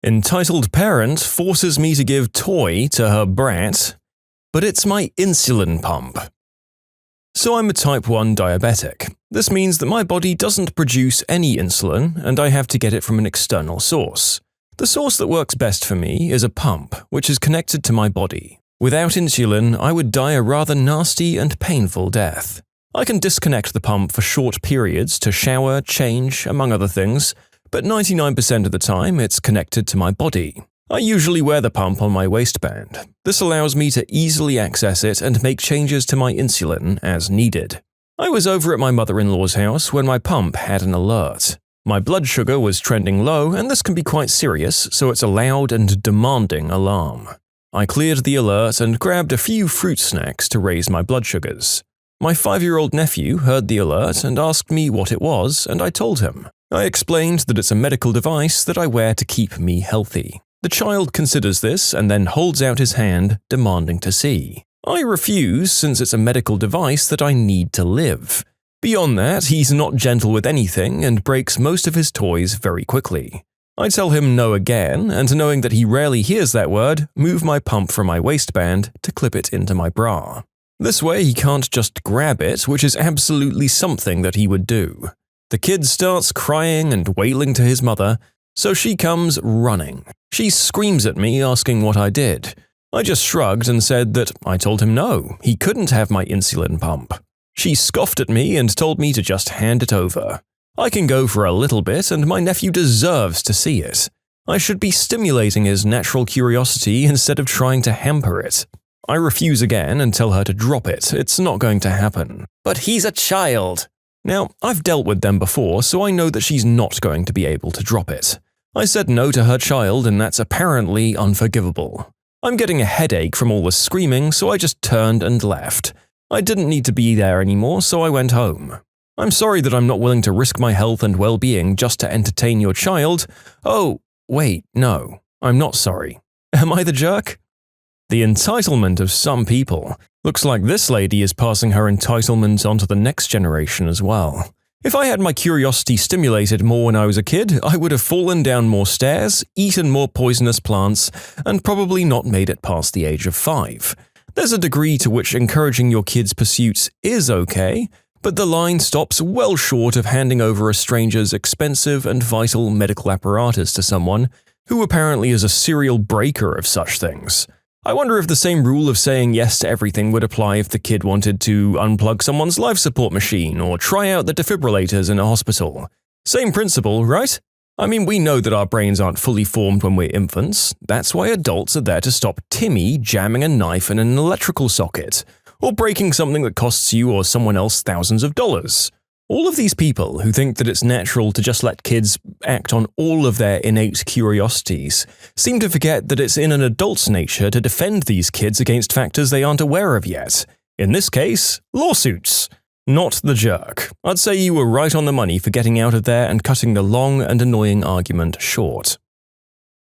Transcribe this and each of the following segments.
Entitled parent forces me to give toy to her brat, but it's my insulin pump. So I'm a type 1 diabetic. This means that my body doesn't produce any insulin and I have to get it from an external source. The source that works best for me is a pump, which is connected to my body. Without insulin, I would die a rather nasty and painful death. I can disconnect the pump for short periods to shower, change, among other things, but 99% of the time it's connected to my body. I usually wear the pump on my waistband. This allows me to easily access it and make changes to my insulin as needed. I was over at my mother-in-law's house when my pump had an alert. My blood sugar was trending low, and this can be quite serious, so it's a loud and demanding alarm. I cleared the alert and grabbed a few fruit snacks to raise my blood sugars. My 5-year-old nephew heard the alert and asked me what it was, and I told him. I explained that it's a medical device that I wear to keep me healthy. The child considers this and then holds out his hand, demanding to see. I refuse since it's a medical device that I need to live. Beyond that, he's not gentle with anything and breaks most of his toys very quickly. I tell him no again, and knowing that he rarely hears that word, move my pump from my waistband to clip it into my bra. This way he can't just grab it, which is absolutely something that he would do. The kid starts crying and wailing to his mother, so she comes running. She screams at me asking what I did. I just shrugged and said that I told him no, he couldn't have my insulin pump. She scoffed at me and told me to just hand it over. I can go for a little bit and my nephew deserves to see it. I should be stimulating his natural curiosity instead of trying to hamper it. I refuse again and tell her to drop it, it's not going to happen. But he's a child. Now, I've dealt with them before, so I know that she's not going to be able to drop it. I said no to her child, and that's apparently unforgivable. I'm getting a headache from all the screaming, so I just turned and left. I didn't need to be there anymore, so I went home. I'm sorry that I'm not willing to risk my health and well-being just to entertain your child. Oh, wait, no, I'm not sorry. Am I the jerk? The entitlement of some people. Looks like this lady is passing her entitlement onto the next generation as well. If I had my curiosity stimulated more when I was a kid, I would have fallen down more stairs, eaten more poisonous plants, and probably not made it past the age of 5. There's a degree to which encouraging your kids' pursuits is okay, but the line stops well short of handing over a stranger's expensive and vital medical apparatus to someone who apparently is a serial breaker of such things. I wonder if the same rule of saying yes to everything would apply if the kid wanted to unplug someone's life support machine or try out the defibrillators in a hospital. Same principle, right? I mean, we know that our brains aren't fully formed when we're infants. That's why adults are there to stop Timmy jamming a knife in an electrical socket, or breaking something that costs you or someone else thousands of dollars. All of these people who think that it's natural to just let kids act on all of their innate curiosities seem to forget that it's in an adult's nature to defend these kids against factors they aren't aware of yet. In this case, lawsuits. Not the jerk. I'd say you were right on the money for getting out of there and cutting the long and annoying argument short.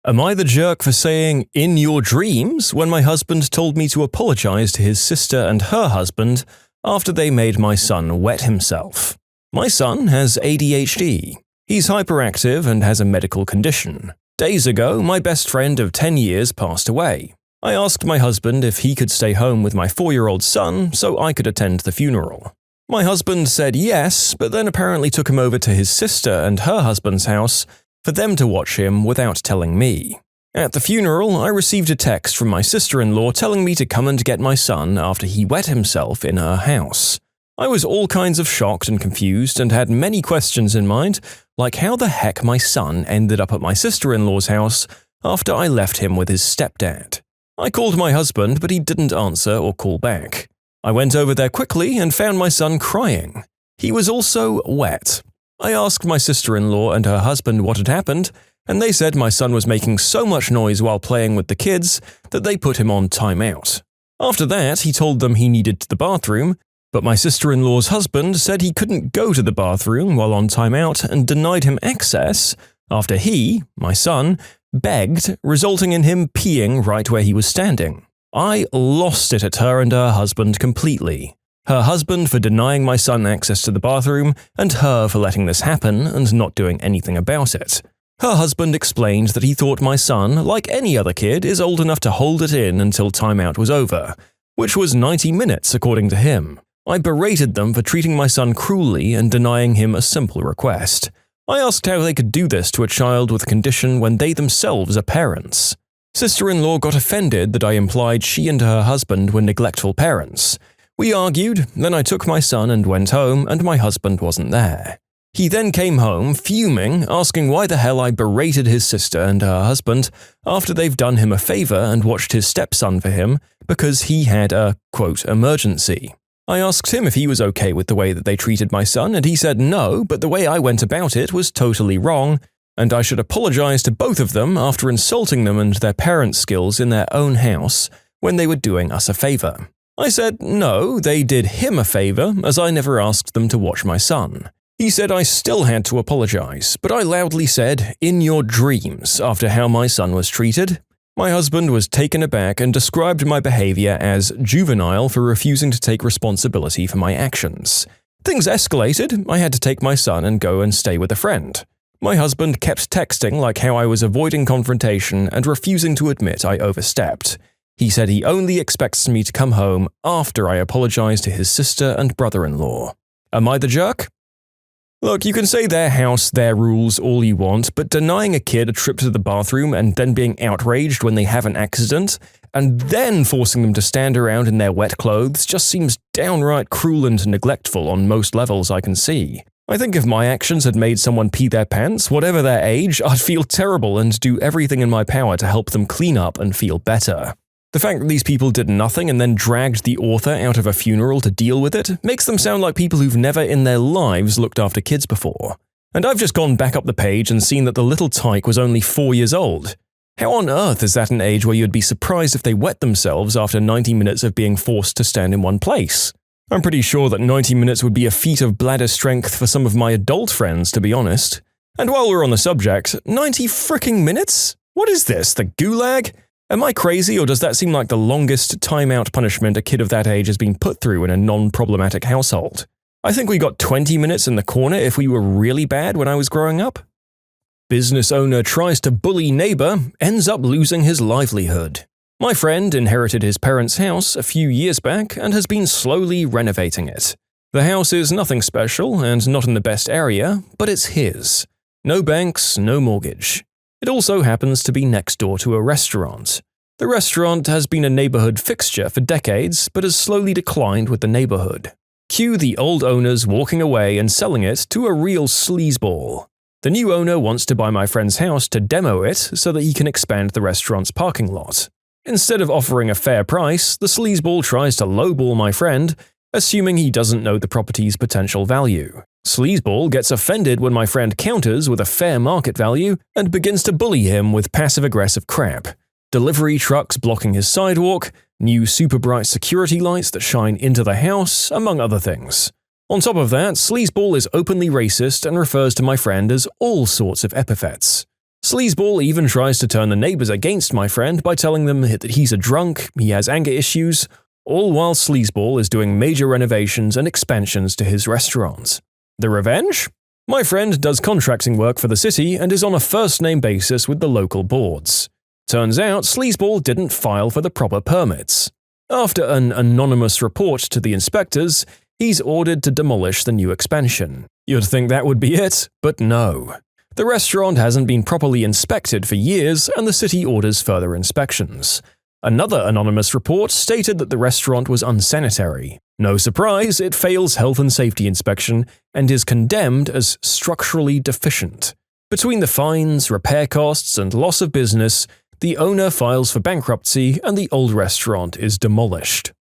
Am I the jerk for saying, "in your dreams," when my husband told me to apologize to his sister and her husband after they made my son wet himself? My son has ADHD. He's hyperactive and has a medical condition. Days ago, my best friend of 10 years passed away. I asked my husband if he could stay home with my 4-year-old son so I could attend the funeral. My husband said yes, but then apparently took him over to his sister and her husband's house for them to watch him without telling me. At the funeral, I received a text from my sister-in-law telling me to come and get my son after he wet himself in her house. I was all kinds of shocked and confused and had many questions in mind, like how the heck my son ended up at my sister-in-law's house after I left him with his stepdad. I called my husband, but he didn't answer or call back. I went over there quickly and found my son crying. He was also wet. I asked my sister-in-law and her husband what had happened, and they said my son was making so much noise while playing with the kids that they put him on timeout. After that, he told them he needed the bathroom, but my sister-in-law's husband said he couldn't go to the bathroom while on timeout and denied him access after he, my son, begged, resulting in him peeing right where he was standing. I lost it at her and her husband completely. Her husband for denying my son access to the bathroom, and her for letting this happen and not doing anything about it. Her husband explained that he thought my son, like any other kid, is old enough to hold it in until timeout was over, which was 90 minutes according to him. I berated them for treating my son cruelly and denying him a simple request. I asked how they could do this to a child with a condition when they themselves are parents. Sister-in-law got offended that I implied she and her husband were neglectful parents. We argued, then I took my son and went home, and my husband wasn't there. He then came home, fuming, asking why the hell I berated his sister and her husband after they've done him a favor and watched his stepson for him because he had a, quote, emergency. I asked him if he was okay with the way that they treated my son, and he said no, but the way I went about it was totally wrong, and I should apologize to both of them after insulting them and their parents' skills in their own house when they were doing us a favor. I said no, they did him a favor, as I never asked them to watch my son. He said I still had to apologize, but I loudly said, "In your dreams," after how my son was treated. My husband was taken aback and described my behavior as juvenile for refusing to take responsibility for my actions. Things escalated. I had to take my son and go and stay with a friend. My husband kept texting like how I was avoiding confrontation and refusing to admit I overstepped. He said he only expects me to come home after I apologize to his sister and brother-in-law. Am I the jerk? Look, you can say their house, their rules all you want, but denying a kid a trip to the bathroom and then being outraged when they have an accident, and then forcing them to stand around in their wet clothes just seems downright cruel and neglectful on most levels I can see. I think if my actions had made someone pee their pants, whatever their age, I'd feel terrible and do everything in my power to help them clean up and feel better. The fact that these people did nothing and then dragged the author out of a funeral to deal with it makes them sound like people who've never in their lives looked after kids before. And I've just gone back up the page and seen that the little tyke was only 4 years old. How on earth is that an age where you'd be surprised if they wet themselves after 90 minutes of being forced to stand in one place? I'm pretty sure that 90 minutes would be a feat of bladder strength for some of my adult friends, to be honest. And while we're on the subject, 90 fricking minutes? What is this, the gulag? Am I crazy, or does that seem like the longest timeout punishment a kid of that age has been put through in a non-problematic household? I think we got 20 minutes in the corner if we were really bad when I was growing up. Business owner tries to bully neighbor, ends up losing his livelihood. My friend inherited his parents' house a few years back and has been slowly renovating it. The house is nothing special and not in the best area, but it's his. No banks, no mortgage. It also happens to be next door to a restaurant. The restaurant has been a neighborhood fixture for decades, but has slowly declined with the neighborhood. Cue the old owners walking away and selling it to a real sleazeball. The new owner wants to buy my friend's house to demo it so that he can expand the restaurant's parking lot. Instead of offering a fair price, the sleazeball tries to lowball my friend, assuming he doesn't know the property's potential value. Sleazeball gets offended when my friend counters with a fair market value and begins to bully him with passive-aggressive crap. Delivery trucks blocking his sidewalk, new super bright security lights that shine into the house, among other things. On top of that, Sleazeball is openly racist and refers to my friend as all sorts of epithets. Sleazeball even tries to turn the neighbors against my friend by telling them that he's a drunk, he has anger issues, all while Sleazeball is doing major renovations and expansions to his restaurant. The revenge? My friend does contracting work for the city and is on a first-name basis with the local boards. Turns out Sleazeball didn't file for the proper permits. After an anonymous report to the inspectors, he's ordered to demolish the new expansion. You'd think that would be it, but no. The restaurant hasn't been properly inspected for years, and the city orders further inspections. Another anonymous report stated that the restaurant was unsanitary. No surprise, it fails health and safety inspection and is condemned as structurally deficient. Between the fines, repair costs, and loss of business, the owner files for bankruptcy and the old restaurant is demolished.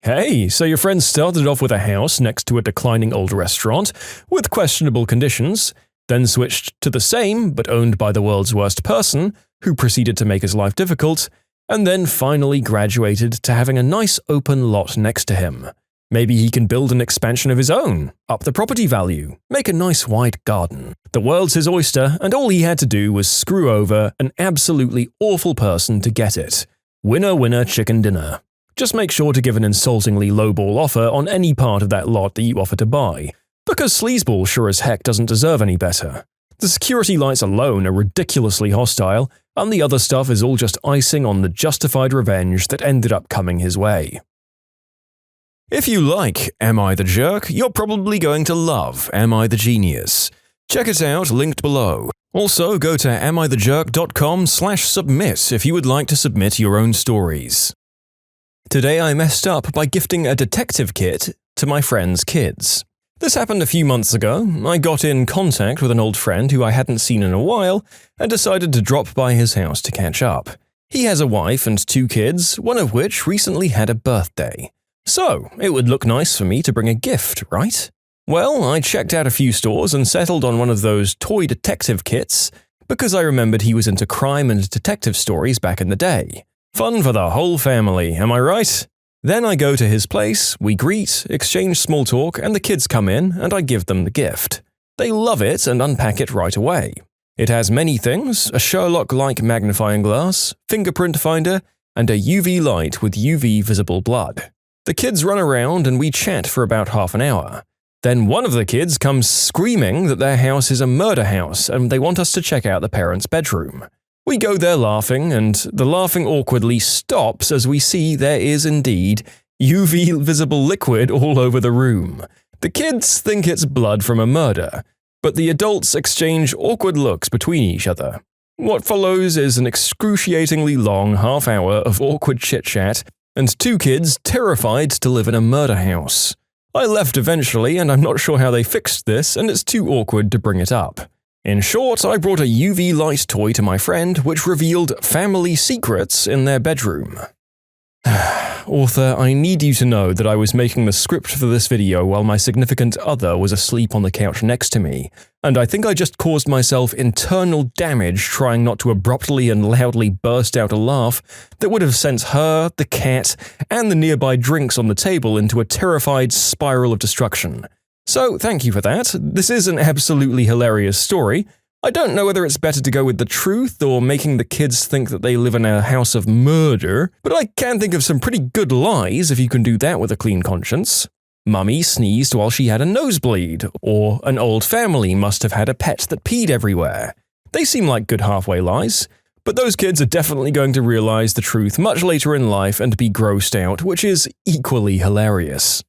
Hey, so your friend started off with a house next to a declining old restaurant with questionable conditions, then switched to the same but owned by the world's worst person, who proceeded to make his life difficult, and then finally graduated to having a nice open lot next to him. Maybe he can build an expansion of his own, up the property value, make a nice wide garden. The world's his oyster, and all he had to do was screw over an absolutely awful person to get it. Winner, winner, chicken dinner. Just make sure to give an insultingly lowball offer on any part of that lot that you offer to buy, because Sleazeball sure as heck doesn't deserve any better. The security lights alone are ridiculously hostile, and the other stuff is all just icing on the justified revenge that ended up coming his way. If you like Am I the Jerk, you're probably going to love Am I the Genius. Check it out, linked below. Also, go to amithejerk.com/submit if you would like to submit your own stories. Today I messed up by gifting a detective kit to my friend's kids. This happened a few months ago. I got in contact with an old friend who I hadn't seen in a while and decided to drop by his house to catch up. He has a wife and 2 kids, one of which recently had a birthday. So, it would look nice for me to bring a gift, right? Well, I checked out a few stores and settled on one of those toy detective kits because I remembered he was into crime and detective stories back in the day. Fun for the whole family, am I right? Then I go to his place, we greet, exchange small talk, and the kids come in and I give them the gift. They love it and unpack it right away. It has many things: a Sherlock-like magnifying glass, fingerprint finder, and a UV light with UV visible blood. The kids run around and we chat for about half an hour. Then one of the kids comes screaming that their house is a murder house and they want us to check out the parents' bedroom. We go there laughing, and the laughing awkwardly stops as we see there is indeed UV visible liquid all over the room. The kids think it's blood from a murder, but the adults exchange awkward looks between each other. What follows is an excruciatingly long half hour of awkward chit-chat, and 2 kids terrified to live in a murder house. I left eventually, and I'm not sure how they fixed this, and it's too awkward to bring it up. In short, I brought a UV light toy to my friend which revealed family secrets in their bedroom. Author, I need you to know that I was making the script for this video while my significant other was asleep on the couch next to me, and I think I just caused myself internal damage trying not to abruptly and loudly burst out a laugh that would have sent her, the cat, and the nearby drinks on the table into a terrified spiral of destruction. So, thank you for that. This is an absolutely hilarious story. I don't know whether it's better to go with the truth or making the kids think that they live in a house of murder, but I can think of some pretty good lies if you can do that with a clean conscience. Mummy sneezed while she had a nosebleed, or an old family must have had a pet that peed everywhere. They seem like good halfway lies, but those kids are definitely going to realize the truth much later in life and be grossed out, which is equally hilarious.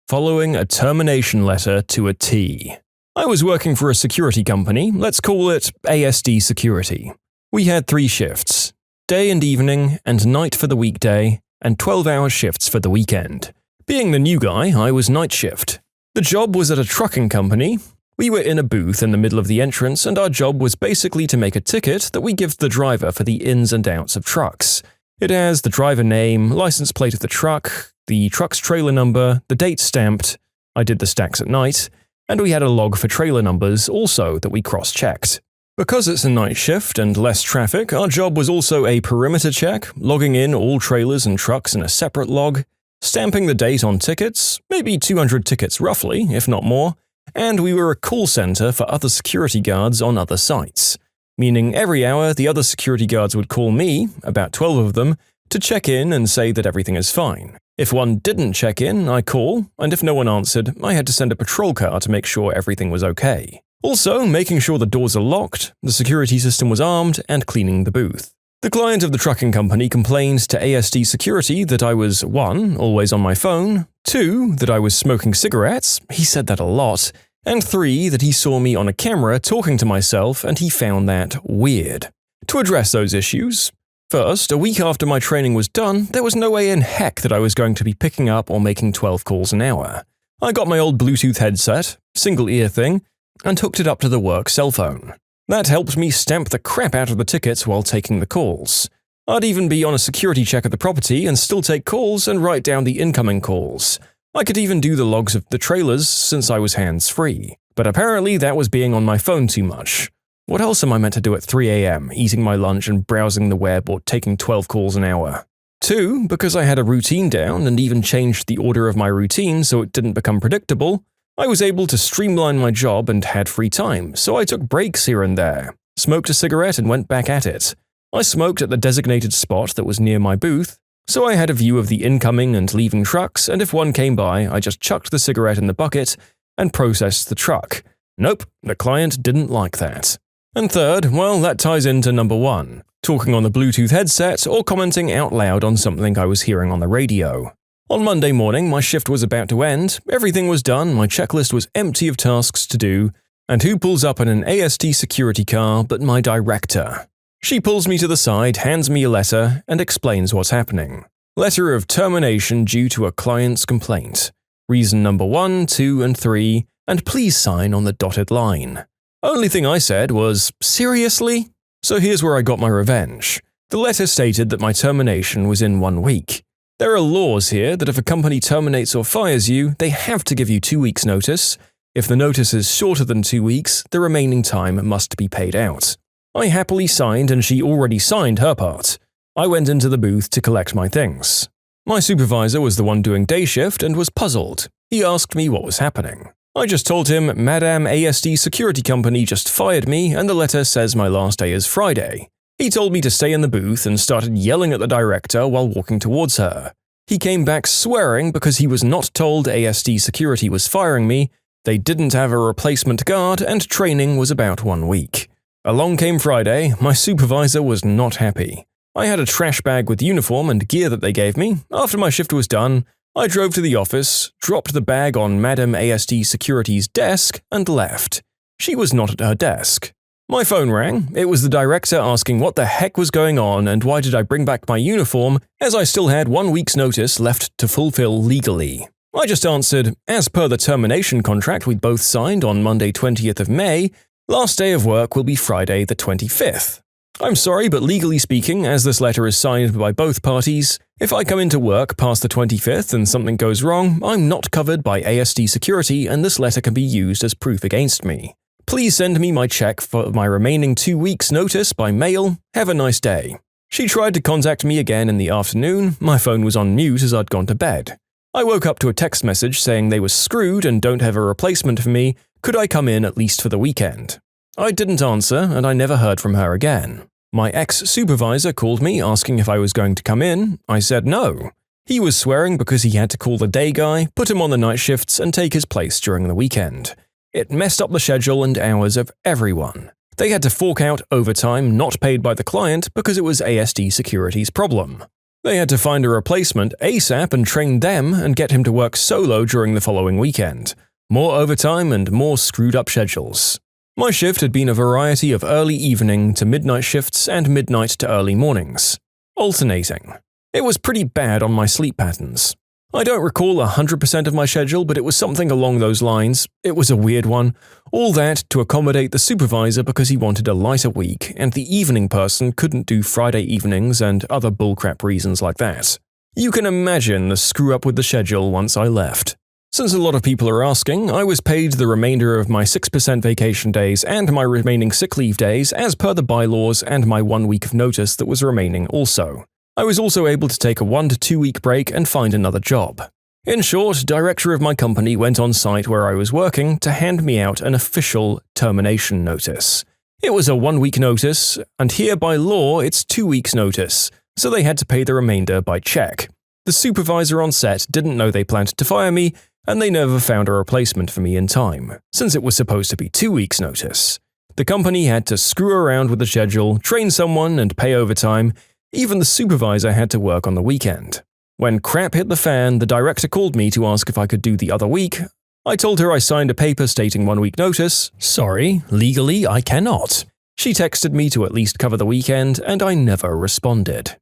Following a termination letter to a T. I was working for a security company, let's call it ASD Security. We had 3 shifts: day and evening, and night for the weekday, and 12-hour shifts for the weekend. Being the new guy, I was night shift. The job was at a trucking company. We were in a booth in the middle of the entrance, and our job was basically to make a ticket that we give the driver for the ins and outs of trucks. It has the driver name, license plate of the truck's trailer number, the date stamped, I did the stacks at night, and we had a log for trailer numbers also that we cross-checked. Because it's a night shift and less traffic, our job was also a perimeter check, logging in all trailers and trucks in a separate log, stamping the date on tickets, maybe 200 tickets roughly, if not more, and we were a call center for other security guards on other sites. Meaning every hour the other security guards would call me, about 12 of them, to check in and say that everything is fine. If one didn't check in, I call, and if no one answered, I had to send a patrol car to make sure everything was okay. Also, making sure the doors are locked, the security system was armed, and cleaning the booth. The client of the trucking company complained to ASD Security that I was 1. Always on my phone, 2. That I was smoking cigarettes, he said that a lot, and 3. That he saw me on a camera talking to myself and he found that weird. To address those issues, first, a week after my training was done, there was no way in heck that I was going to be picking up or making 12 calls an hour. I got my old Bluetooth headset, single ear thing, and hooked it up to the work cell phone. That helped me stamp the crap out of the tickets while taking the calls. I'd even be on a security check at the property and still take calls and write down the incoming calls. I could even do the logs of the trailers since I was hands-free. But apparently that was being on my phone too much. What else am I meant to do at 3 AM, eating my lunch and browsing the web or taking 12 calls an hour? 2, because I had a routine down and even changed the order of my routine so it didn't become predictable, I was able to streamline my job and had free time, so I took breaks here and there, smoked a cigarette and went back at it. I smoked at the designated spot that was near my booth, so I had a view of the incoming and leaving trucks, and if one came by, I just chucked the cigarette in the bucket and processed the truck. Nope, the client didn't like that. And third, well, that ties into number 1, talking on the Bluetooth headset or commenting out loud on something I was hearing on the radio. On Monday morning, my shift was about to end, everything was done, my checklist was empty of tasks to do, and who pulls up in an AST security car but my director? She pulls me to the side, hands me a letter, and explains what's happening. Letter of termination due to a client's complaint. Reason number 1, 2, and 3, and please sign on the dotted line. Only thing I said was, seriously? So here's where I got my revenge. The letter stated that my termination was in 1 week. There are laws here that if a company terminates or fires you, they have to give you 2 weeks' notice. If the notice is shorter than 2 weeks, the remaining time must be paid out. I happily signed and she already signed her part. I went into the booth to collect my things. My supervisor was the one doing day shift and was puzzled. He asked me what was happening. I just told him, Madame ASD Security Company just fired me and the letter says my last day is Friday. He told me to stay in the booth and started yelling at the director while walking towards her. He came back swearing because he was not told ASD Security was firing me, they didn't have a replacement guard, and training was about 1 week. Along came Friday, my supervisor was not happy. I had a trash bag with uniform and gear that they gave me. After my shift was done, I drove to the office, dropped the bag on Madame ASD Security's desk, and left. She was not at her desk. My phone rang. It was the director asking what the heck was going on and why did I bring back my uniform, as I still had 1 week's notice left to fulfill legally. I just answered, as per the termination contract we both signed on Monday 20th of May, last day of work will be Friday the 25th. I'm sorry, but legally speaking, as this letter is signed by both parties, if I come into work past the 25th and something goes wrong, I'm not covered by ASD Security and this letter can be used as proof against me. Please send me my check for my remaining 2 weeks' notice by mail. Have a nice day. She tried to contact me again in the afternoon. My phone was on mute as I'd gone to bed. I woke up to a text message saying they were screwed and don't have a replacement for me. Could I come in at least for the weekend? I didn't answer, and I never heard from her again. My ex-supervisor called me asking if I was going to come in. I said no. He was swearing because he had to call the day guy, put him on the night shifts, and take his place during the weekend. It messed up the schedule and hours of everyone. They had to fork out overtime not paid by the client because it was ASD Security's problem. They had to find a replacement ASAP and train them and get him to work solo during the following weekend. More overtime and more screwed up schedules. My shift had been a variety of early evening to midnight shifts and midnight to early mornings, alternating. It was pretty bad on my sleep patterns. I don't recall 100% of my schedule, but it was something along those lines. It was a weird one. All that to accommodate the supervisor because he wanted a lighter week, and the evening person couldn't do Friday evenings and other bullcrap reasons like that. You can imagine the screw-up with the schedule once I left. Since a lot of people are asking, I was paid the remainder of my 6% vacation days and my remaining sick leave days as per the bylaws and my 1 week of notice that was remaining also. I was also able to take a 1 to 2 week break and find another job. In short, director of my company went on site where I was working to hand me out an official termination notice. It was a 1 week notice, and here by law it's 2 weeks notice, so they had to pay the remainder by check. The supervisor on set didn't know they planned to fire me, and they never found a replacement for me in time, since it was supposed to be 2 weeks' notice. The company had to screw around with the schedule, train someone, and pay overtime. Even the supervisor had to work on the weekend. When crap hit the fan, the director called me to ask if I could do the other week. I told her I signed a paper stating 1 week notice. Sorry, legally I cannot. She texted me to at least cover the weekend, and I never responded.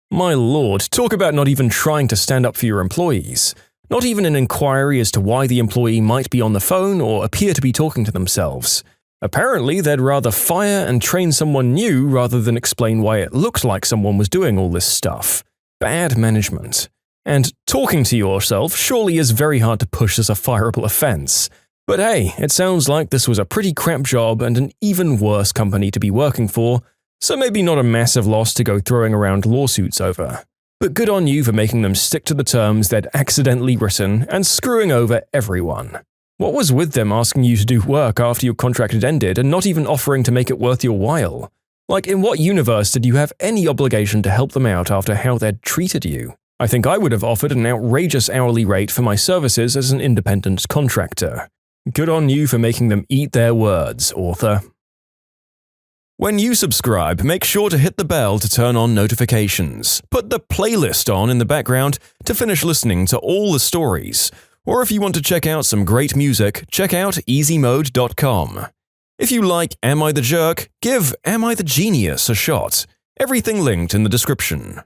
My lord, talk about not even trying to stand up for your employees. Not even an inquiry as to why the employee might be on the phone or appear to be talking to themselves. Apparently, they'd rather fire and train someone new rather than explain why it looked like someone was doing all this stuff. Bad management. And talking to yourself surely is very hard to push as a fireable offense. But hey, it sounds like this was a pretty crap job and an even worse company to be working for, so maybe not a massive loss to go throwing around lawsuits over. But good on you for making them stick to the terms they'd accidentally written and screwing over everyone. What was with them asking you to do work after your contract had ended and not even offering to make it worth your while? Like, in what universe did you have any obligation to help them out after how they'd treated you? I think I would have offered an outrageous hourly rate for my services as an independent contractor. Good on you for making them eat their words, author. When you subscribe, make sure to hit the bell to turn on notifications. Put the playlist on in the background to finish listening to all the stories. Or if you want to check out some great music, check out easymode.com. If you like Am I the Jerk, give Am I the Genius a shot. Everything linked in the description.